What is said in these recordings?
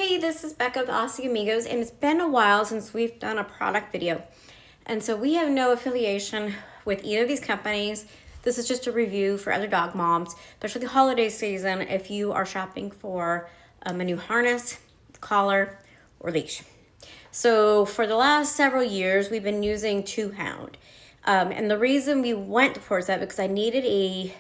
Hey, this is Becca with Aussie Amigos, and it's been a while since we've done a product video. And so we have no affiliation with either of these companies. This is just a review for other dog moms, especially the holiday season, if you are shopping for a new harness, collar, or leash. So for the last several years, we've been using Two Hound. And the reason we went towards that because I needed a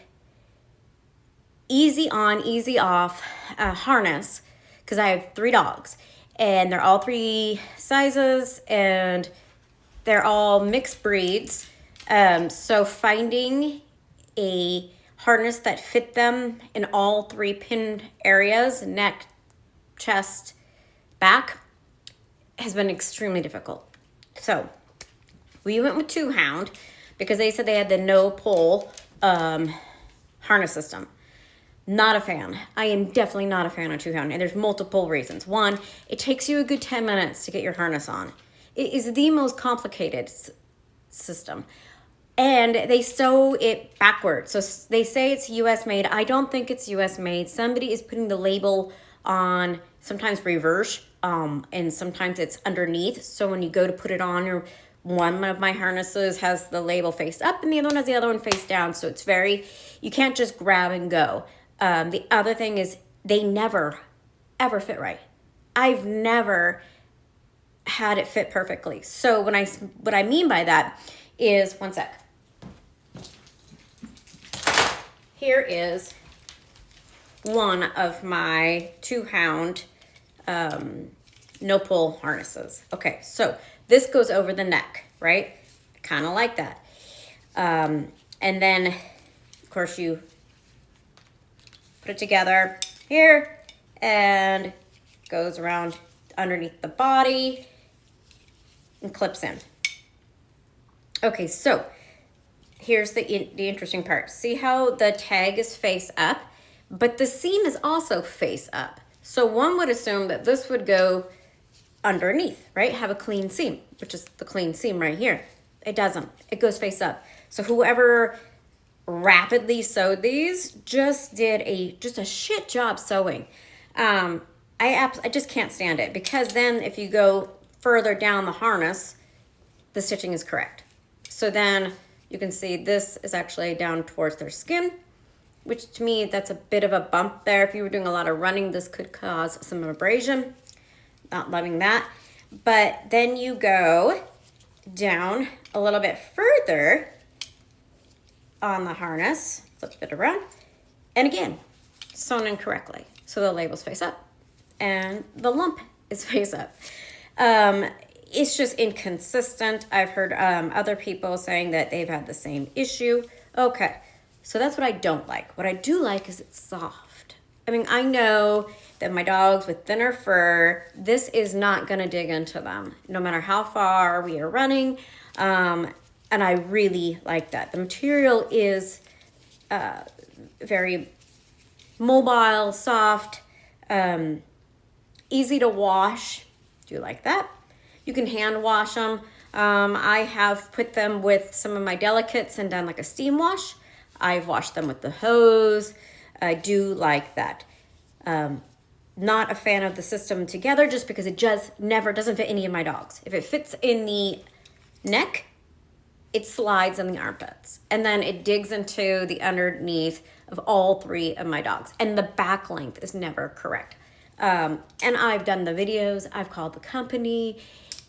easy on, easy off harness because I have 3 dogs and they're all 3 sizes and they're all mixed breeds. So finding a harness that fit them in all 3 pinned areas, neck, chest, back, has been extremely difficult. So we went with Two Hound because they said they had the no pull harness system. Not a fan. I am definitely not a fan of Two Hound, and there's multiple reasons. One, it takes you a good 10 minutes to get your harness on. It is the most complicated system. And they sew it backwards. So they say it's US made. I don't think it's US made. Somebody is putting the label on, sometimes reverse, and sometimes it's underneath. So when you go to put it on, one of my harnesses has the label face up and the other one has the other one face down. So it's you can't just grab and go. The other thing is they never, ever fit right. I've never had it fit perfectly. So what I mean by that is, one sec. Here is one of my Two Hound no pull harnesses. Okay, so this goes over the neck, right? Kind of like that. And then, of course, you put it together here and goes around underneath the body and clips in. Okay, so here's the interesting part. See how the tag is face up, but the seam is also face up. So one would assume that this would go underneath, right? Have a clean seam, which is the clean seam right here. It doesn't. It goes face up. So whoever rapidly sewed these just did a shit job sewing. I just can't stand it because then if you go further down the harness, the stitching is correct. So then you can see this is actually down towards their skin, which to me, that's a bit of a bump there. If you were doing a lot of running, this could cause some abrasion. Not loving that. But then you go down a little bit further on the harness, flip it around, and again, sewn in correctly. So the label's face up and the lump is face up. It's just inconsistent. I've heard other people saying that they've had the same issue. Okay, so that's what I don't like. What I do like is it's soft. I mean, I know that my dogs with thinner fur, this is not gonna dig into them, no matter how far we are running. And I really like that. The material is very mobile, soft, easy to wash. Do you like that? You can hand wash them. I have put them with some of my delicates and done like a steam wash. I've washed them with the hose. I do like that. Not a fan of the system together just because it just never doesn't fit any of my dogs. If it fits in the neck, it slides in the armpits and then it digs into the underneath of all 3 of my dogs. And the back length is never correct. And I've done the videos, I've called the company,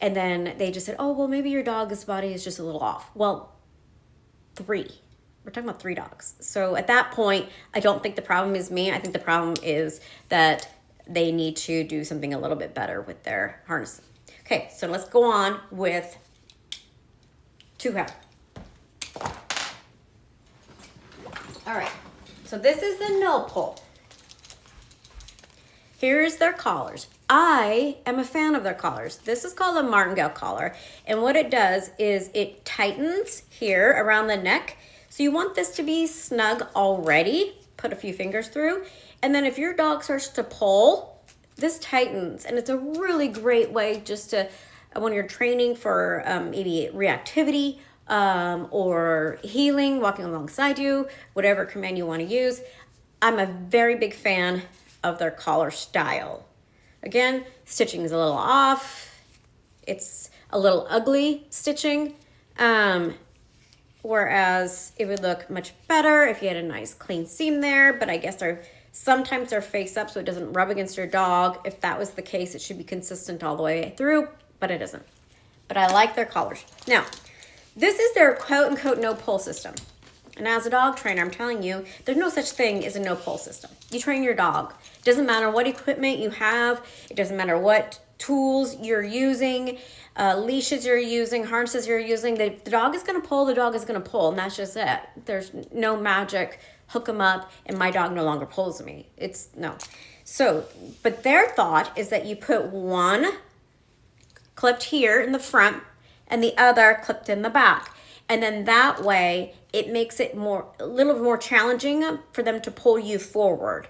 and then they just said, oh, well, maybe your dog's body is just a little off. Well, 3. We're talking about 3 dogs. So at that point, I don't think the problem is me. I think the problem is that they need to do something a little bit better with their harness. Okay, so let's go on with Two Hound. All right, so this is the no pull. Here's their collars. I am a fan of their collars. This is called a martingale collar. And what it does is it tightens here around the neck. So you want this to be snug already. Put a few fingers through. And then if your dog starts to pull, this tightens. And it's a really great way just to, when you're training for maybe reactivity or healing, walking alongside you, whatever command you want to use. I'm a very big fan of their collar style. Again, stitching is a little off. It's a little ugly stitching. Whereas it would look much better if you had a nice clean seam there, but I guess sometimes they're face up so it doesn't rub against your dog. If that was the case, it should be consistent all the way through, but it isn't. But I like their collars. Now, this is their quote unquote no pull system. And as a dog trainer, I'm telling you, there's no such thing as a no pull system. You train your dog. It doesn't matter what equipment you have. It doesn't matter what tools you're using, leashes you're using, harnesses you're using. The dog is going to pull, the dog is going to pull, and that's just it. There's no magic, hook them up, and my dog no longer pulls me. It's no. So, but their thought is that you put one clipped here in the front and the other clipped in the back. And then that way it makes it a little more challenging for them to pull you forward.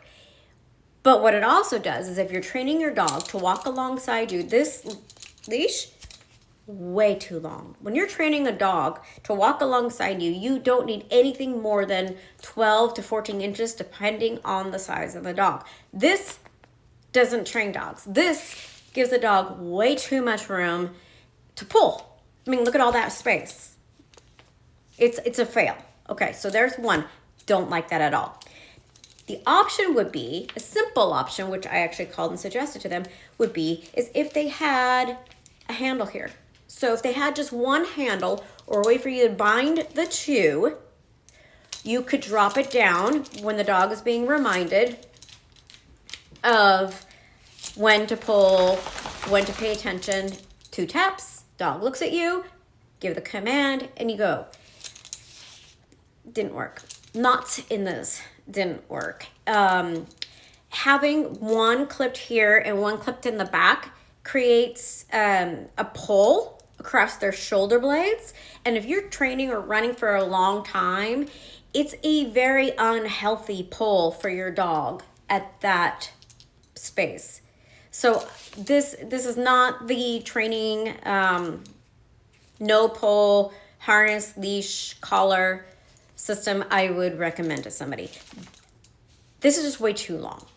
But what it also does is if you're training your dog to walk alongside you, this leash, way too long. When you're training a dog to walk alongside you, you don't need anything more than 12 to 14 inches depending on the size of the dog. This doesn't train dogs. This gives the dog way too much room to pull. I mean, look at all that space. It's a fail. Okay, so there's one. Don't like that at all. The option would be, a simple option, which I actually called and suggested to them, would be, is if they had a handle here. So if they had just one handle or a way for you to bind the two, you could drop it down when the dog is being reminded of when to pull, when to pay attention. 2 taps, dog looks at you, give the command, and you go. Didn't work. Not in this. Didn't work. Having one clipped here and one clipped in the back creates a pull across their shoulder blades. And if you're training or running for a long time, it's a very unhealthy pull for your dog at that space. So this is not the training no pull, harness, leash, collar system I would recommend to somebody. This is just way too long.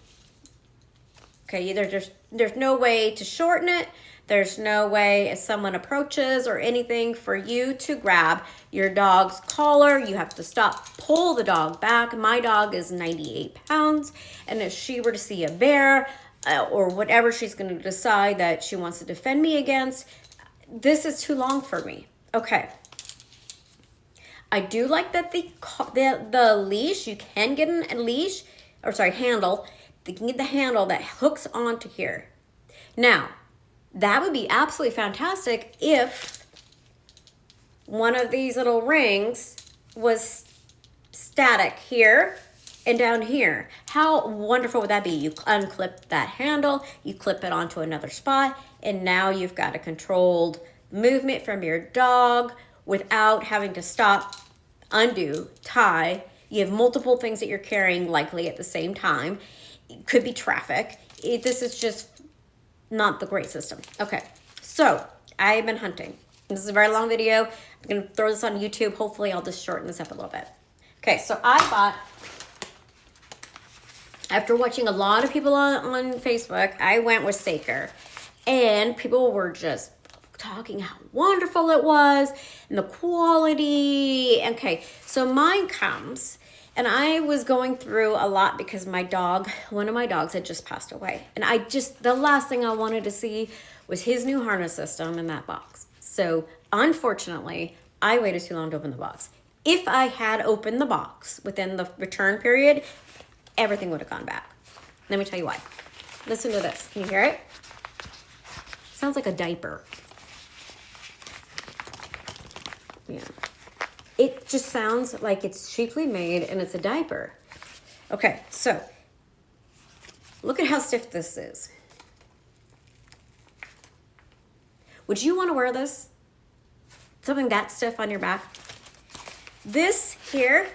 Okay, there's no way to shorten it. There's no way if someone approaches or anything for you to grab your dog's collar. You have to stop, pull the dog back. My dog is 98 pounds, and if she were to see a bear or whatever she's going to decide that she wants to defend me against, this is too long for me. Okay. I do like that the leash, you can get a leash, or sorry, handle. You can get the handle that hooks onto here. Now, that would be absolutely fantastic if one of these little rings was static here and down here. How wonderful would that be? You unclip that handle, you clip it onto another spot, and now you've got a controlled movement from your dog without having to stop, undo, tie. You have multiple things that you're carrying likely at the same time. It could be traffic. This is just not the great system. Okay, so I've been hunting. This is a very long video. I'm gonna throw this on YouTube. Hopefully I'll just shorten this up a little bit. Okay, so I bought, after watching a lot of people on Facebook, I went with Saker, and people were just talking how wonderful it was and the quality. Okay, so mine comes, and I was going through a lot because one of my dogs had just passed away, and the last thing I wanted to see was his new harness system in that box. So unfortunately, I waited too long to open the box. If I had opened the box within the return period, everything would have gone back. Let me tell you why. Listen to this. Can you hear it? Sounds like a diaper. Yeah. It just sounds like it's cheaply made and it's a diaper. Okay, so look at how stiff this is. Would you want to wear this? Something that stiff on your back? This here,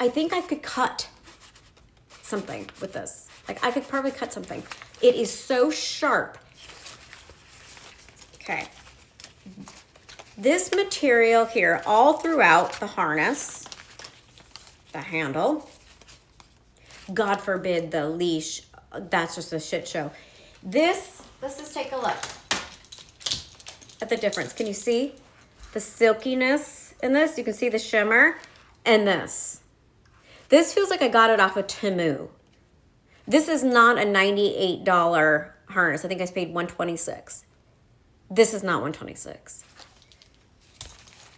I think I could cut something with this. Like I could probably cut something. It is so sharp. Okay. This material here all throughout the harness, the handle, God forbid the leash that's just a shit show. This, let's just take a look at the difference. Can you see the silkiness in this? You can see the shimmer and this. This feels like I got it off of Temu. This is not a $98 harness. I think I paid $126. This is not $126.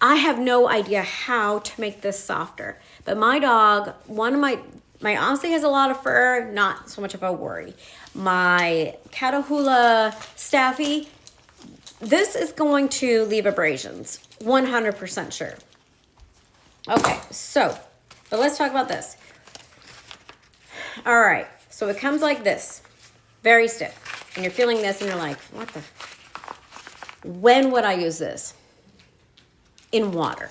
I have no idea how to make this softer. But my dog, my Aussie has a lot of fur, not so much of a worry. My Catahoula Staffy, this is going to leave abrasions, 100% sure. Okay, so, but let's talk about this. All right, so it comes like this, very stiff. And you're feeling this and you're like, what the? When would I use this? In water.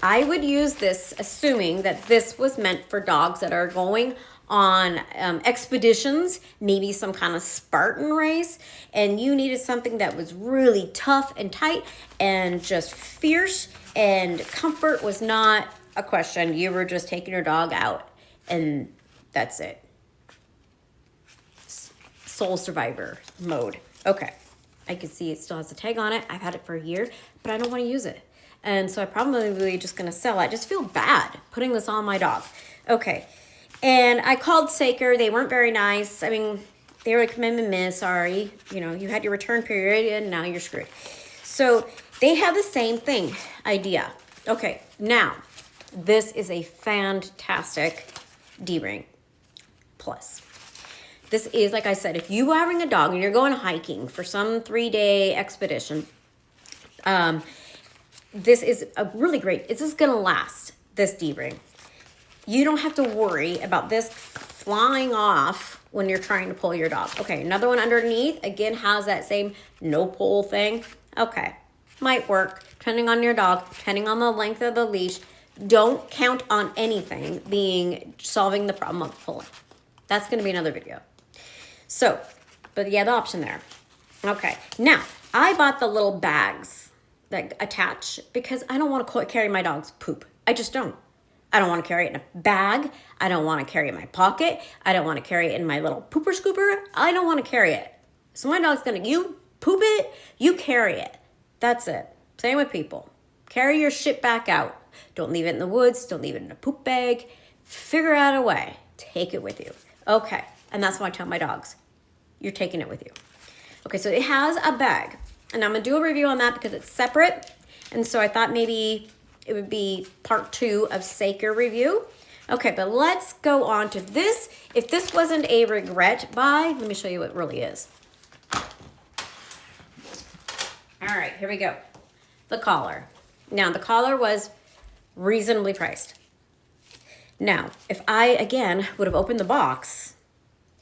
I would use this assuming that this was meant for dogs that are going on expeditions, maybe some kind of Spartan race, and you needed something that was really tough and tight and just fierce, and comfort was not a question. You were just taking your dog out and that's it. Soul survivor mode. Okay. I can see it still has a tag on it. I've had it for a year, but I don't want to use it. And so I'm probably just going to sell it. I just feel bad putting this on my dog. Okay. And I called Saker. They weren't very nice. I mean, they were like, meh, sorry. You know, you had your return period and now you're screwed. So they have the same thing idea. Okay. Now, this is a fantastic D-ring plus. This is, like I said, if you are having a dog and you're going hiking for some 3-day expedition, this is a really great, this is going to last, this D-ring. You don't have to worry about this flying off when you're trying to pull your dog. Okay, another one underneath, again, has that same no pull thing. Okay, might work, depending on your dog, depending on the length of the leash. Don't count on anything solving the problem of pulling. That's going to be another video. So, but yeah, the option there. Okay, now, I bought the little bags that attach because I don't want to carry my dog's poop. I just don't. I don't want to carry it in a bag. I don't want to carry it in my pocket. I don't want to carry it in my little pooper scooper. I don't want to carry it. So my dog's gonna, you poop it, you carry it. That's it. Same with people. Carry your shit back out. Don't leave it in the woods. Don't leave it in a poop bag. Figure out a way. Take it with you. Okay, and that's what I tell my dogs. You're taking it with you. Okay, so it has a bag. And I'm going to do a review on that because it's separate. And so I thought maybe it would be part 2 of Saker review. Okay, but let's go on to this. If this wasn't a regret buy, let me show you what it really is. All right, here we go. The collar. Now, the collar was reasonably priced. Now, if I, again, would have opened the box,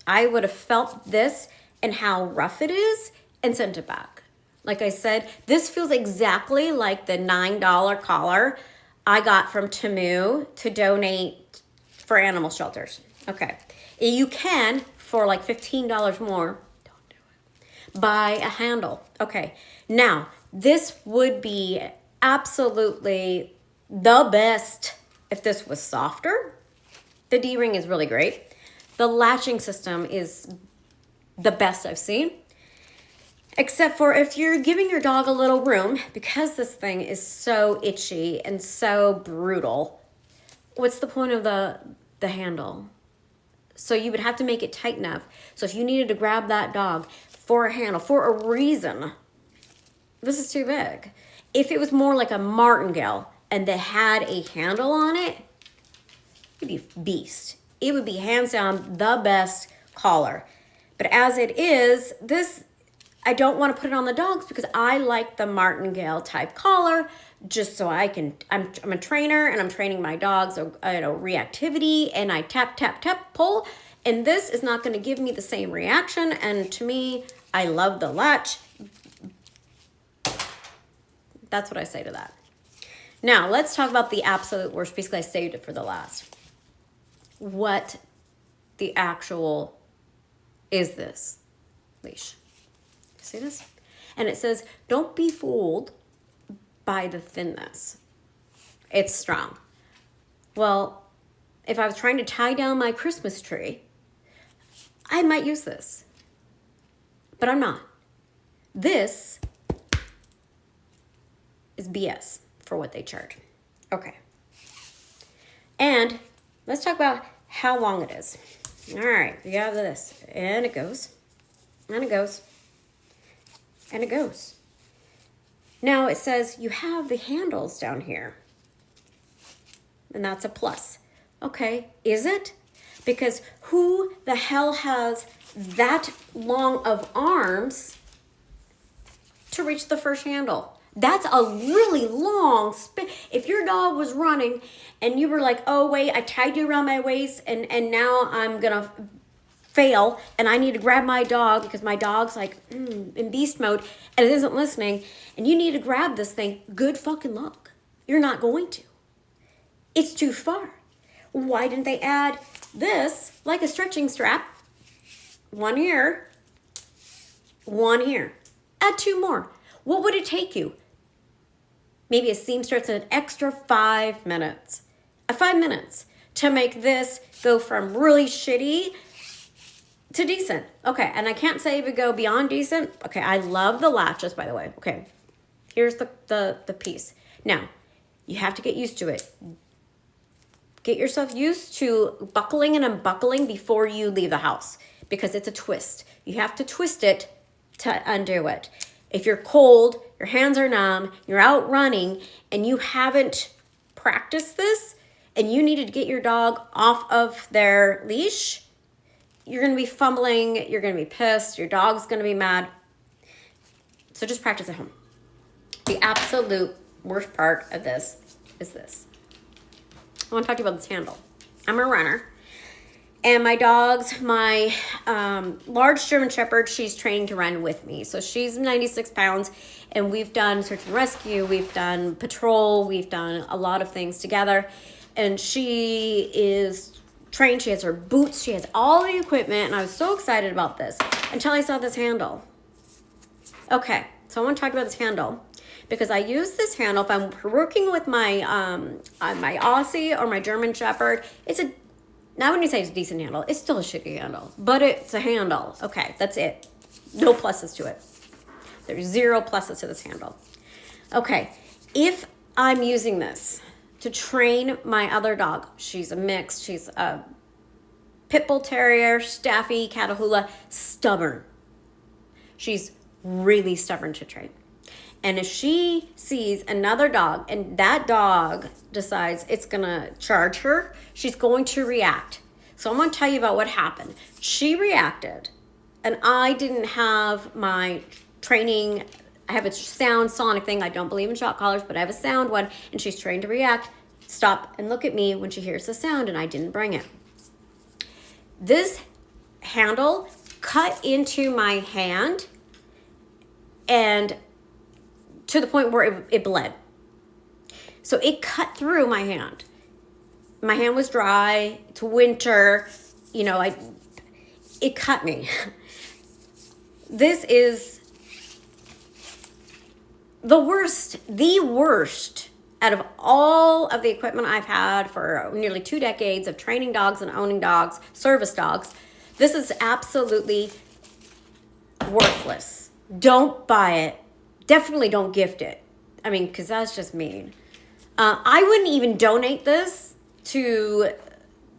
I would have felt this and how rough it is and sent it back. Like I said, this feels exactly like the $9 collar I got from Temu to donate for animal shelters. Okay. You can, for like $15 more, don't do it, buy a handle. Okay. Now, this would be absolutely the best if this was softer. The D-ring is really great. The latching system is the best I've seen. Except for if you're giving your dog a little room, because this thing is so itchy and so brutal, what's the point of the handle? So you would have to make it tight enough. So if you needed to grab that dog for a handle, for a reason, this is too big. If it was more like a martingale and they had a handle on it, it'd be beast. It would be hands down the best collar. But as it is, this, I don't want to put it on the dogs because I like the martingale type collar just so I can, I'm a trainer and I'm training my dogs, reactivity, and I tap, tap, tap, pull. And this is not going to give me the same reaction. And to me, I love the latch. That's what I say to that. Now, let's talk about the absolute worst. Basically, I saved it for the last. What the actual is this leash? See this? And it says, don't be fooled by the thinness. It's strong. Well, if I was trying to tie down my Christmas tree, I might use this, but I'm not. This is BS for what they charge. Okay. And let's talk about how long it is. All right, we got this. And it goes. And it goes. And it goes. Now it says you have the handles down here. And that's a plus. Okay, is it? Because who the hell has that long of arms to reach the first handle? That's a really long spin. If your dog was running and you were like, oh wait, I tied you around my waist and now I'm gonna fail and I need to grab my dog because my dog's like in beast mode and it isn't listening, and you need to grab this thing, good fucking luck. You're not going to. It's too far. Why didn't they add this like a stretching strap? One here, one here. Add two more. What would it take you? Maybe a seamstress an extra 5 minutes. 5 minutes to make this go from really shitty to decent. Okay, and I can't say it would go beyond decent. Okay, I love the latches, by the way. Okay, here's the piece. Now, you have to get used to it. Get yourself used to buckling and unbuckling before you leave the house because it's a twist. You have to twist it to undo it. If you're cold, your hands are numb, you're out running, and you haven't practiced this, and you needed to get your dog off of their leash, you're going to be fumbling, you're going to be pissed, your dog's going to be mad. So just practice at home. The absolute worst part of this is this. I want to talk to you about this handle. I'm a runner. And my dog's, my large German Shepherd, she's training to run with me. So she's 96 pounds, and we've done search and rescue, we've done patrol, we've done a lot of things together. And she is trained, she has her boots, she has all the equipment, and I was so excited about this until I saw this handle. Okay, so I want to talk about this handle because I use this handle if I'm working with my my Aussie or my German Shepherd. It's a, now when you say it's a decent handle, it's still a shitty handle, but it's a handle. Okay, that's it. No pluses to it. There's 0 pluses to this handle. Okay, if I'm using this to train my other dog, she's a mix, she's a pit bull terrier, staffy, Catahoula, stubborn. She's really stubborn to train. And if she sees another dog and that dog decides it's gonna charge her, she's going to react. So I'm gonna tell you about what happened. She reacted, and I didn't have my training. I have a sound sonic thing. I don't believe in shot collars, but I have a sound one, and she's trained to react, stop and look at me when she hears the sound, and I didn't bring it. This handle cut into my hand and to the point where it bled. So it cut through my hand. My hand was dry. It's winter. You know, it cut me. This is the worst out of all of the equipment I've had for nearly 2 decades of training dogs and owning dogs, service dogs. This is absolutely worthless. Don't buy it. Definitely don't gift it. I mean, because that's just mean. I wouldn't even donate this to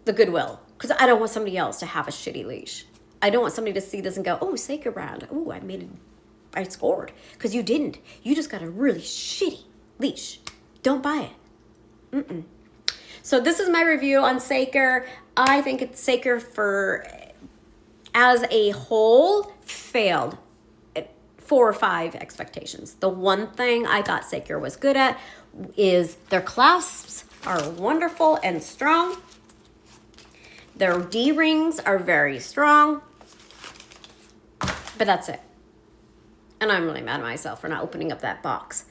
the Goodwill because I don't want somebody else to have a shitty leash. I don't want somebody to see this and go, oh, Saker brand. Oh, I scored. Because you didn't. You just got a really shitty leash. Don't buy it. So this is my review on Saker. I think it's Saker as a whole failed 4 or 5 expectations. The one thing I thought Saker was good at is their clasps are wonderful and strong. Their D-rings are very strong. But that's it. And I'm really mad at myself for not opening up that box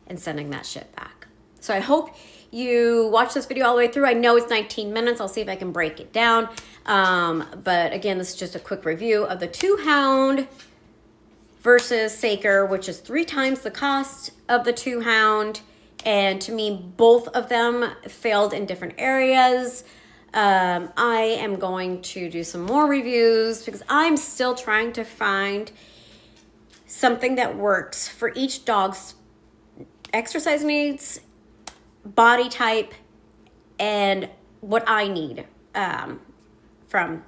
and sending that shit back. So I hope you watch this video all the way through. I know it's 19 minutes. I'll see if I can break it down. But again, this is just a quick review of the 2-hound versus Saker, which is 3 times the cost of the 2-hound. And to me, both of them failed in different areas. I am going to do some more reviews because I'm still trying to find something that works for each dog's exercise needs, body type, and what I need from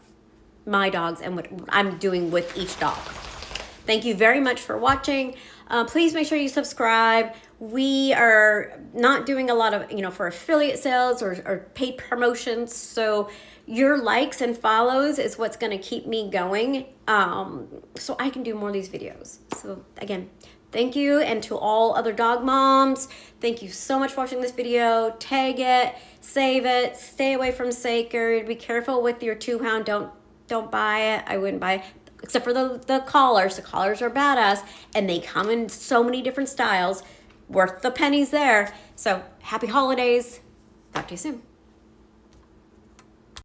my dogs and what I'm doing with each dog. Thank you very much for watching. Please make sure you subscribe. We are not doing a lot of, for affiliate sales or paid promotions. So your likes and follows is what's going to keep me going, so I can do more of these videos. So again, thank you. And to all other dog moms, thank you so much for watching this video. Tag it, save it, stay away from sacred. Be careful with your 2-hound. Don't buy it. I wouldn't buy it. Except for the collars. The collars are badass, and they come in so many different styles. Worth the pennies there. So happy holidays. Talk to you soon.